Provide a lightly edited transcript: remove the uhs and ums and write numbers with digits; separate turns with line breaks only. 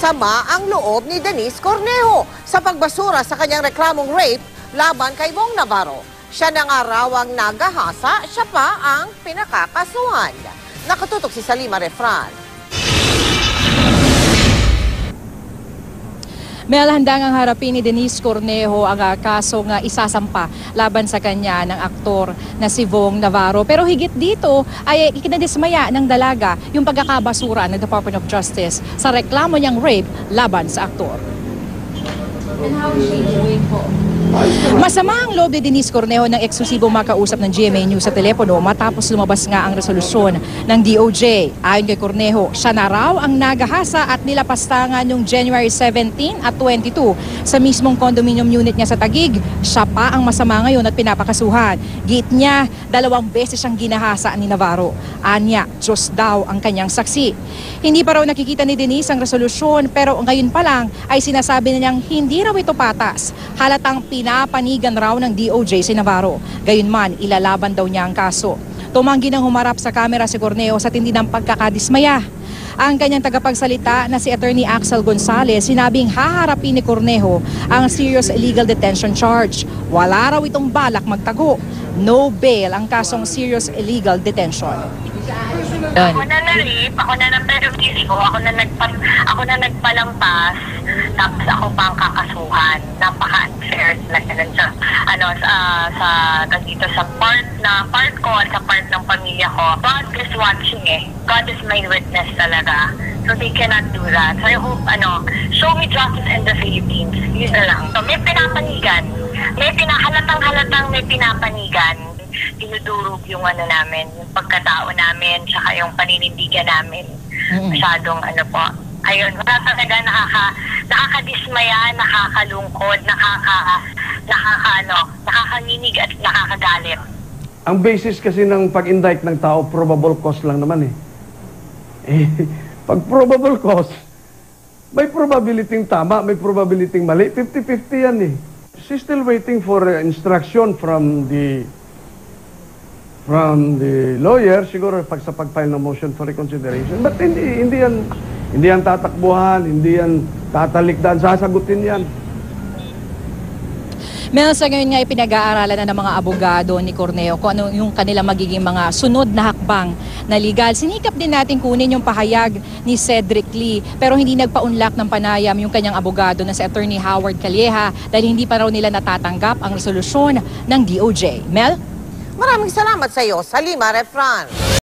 Masama ang loob ni Denise Cornejo sa pagbasura sa kanyang reklamong rape laban kay Bong Navarro. Siya na nga raw ang nagahasa, siya pa ang pinakakasuhan. Nakatutok si Salima Refran.
Mel, handa ngang harapin ni Denise Cornejo ang kaso nga isasampa laban sa kanya ng aktor na si Bong Navarro. Pero higit dito ay ikinadismaya ng dalaga yung pagkakabasura ng Department of Justice sa reklamo niyang rape laban sa aktor. And how is she doing po? Masama ang loob ni Denise Cornejo ng eksklusibong makausap ng GMA News sa telepono matapos lumabas nga ang resolusyon ng DOJ. Ayon kay Cornejo, siya na raw ang nagahasa at nilapastangan noong January 17 at 22 sa mismong condominium unit niya sa Taguig. Siya pa ang masama ngayon at pinapakasuhan. Giit niya, 2 beses siyang ginahasa ni Navarro. Anya, Diyos daw ang kanyang saksi. Hindi pa raw nakikita ni Denise ang resolusyon pero ngayon pa lang ay sinasabi niyang hindi raw ito patas. Halatang pinapanigan raw ng DOJ si Navarro. Gayunman, ilalaban daw niya ang kaso. Tumanggi ng humarap sa kamera si Cornejo sa tindi ng pagkakadismaya. Ang kanyang tagapagsalita na si Attorney Axel Gonzalez sinabing haharapin ni Cornejo ang serious illegal detention charge. Wala raw itong balak magtago. No bail ang kasong serious illegal detention.
Ako na na-rape, ako na na-perjudice ko, ako na nagpalampas, tapos ako pa ang kakasuhan. Napaka-unfair talaga sa part ko at sa part ng pamilya ko. God is watching God is my witness talaga. So they cannot do that. So I hope, show me justice in the Philippines. Yun na lang. So may pinapanigan. Halatang may pinapanigan. Dinudurog yung namin, yung pagkatao namin, tsaka yung paninindigan namin. Masyadong ayun, wala talaga nakakadismaya, nakakalungkod, nakakanginig at nakakagalit.
Ang basis kasi ng pag-indict ng tao, probable cause lang naman pag probable cause, may probability tama, may probability mali, 50-50 yan She's still waiting for instruction from the lawyer, siguro sa pag-file ng motion for reconsideration. But hindi yan tatakbuhan, hindi yan tatalikdan, sasagutin yan.
Mel, sa ngayon nga pinag-aaralan na ng mga abogado ni Cornejo kung ano yung kanila magiging mga sunod na hakbang na legal. Sinikap din natin kunin yung pahayag ni Cedric Lee pero hindi nagpaunlak ng panayam yung kanyang abogado na si Attorney Howard Calleja dahil hindi pa raw nila natatanggap ang resolusyon ng DOJ. Mel?
Maraming salamat sa iyo, Salima Refran.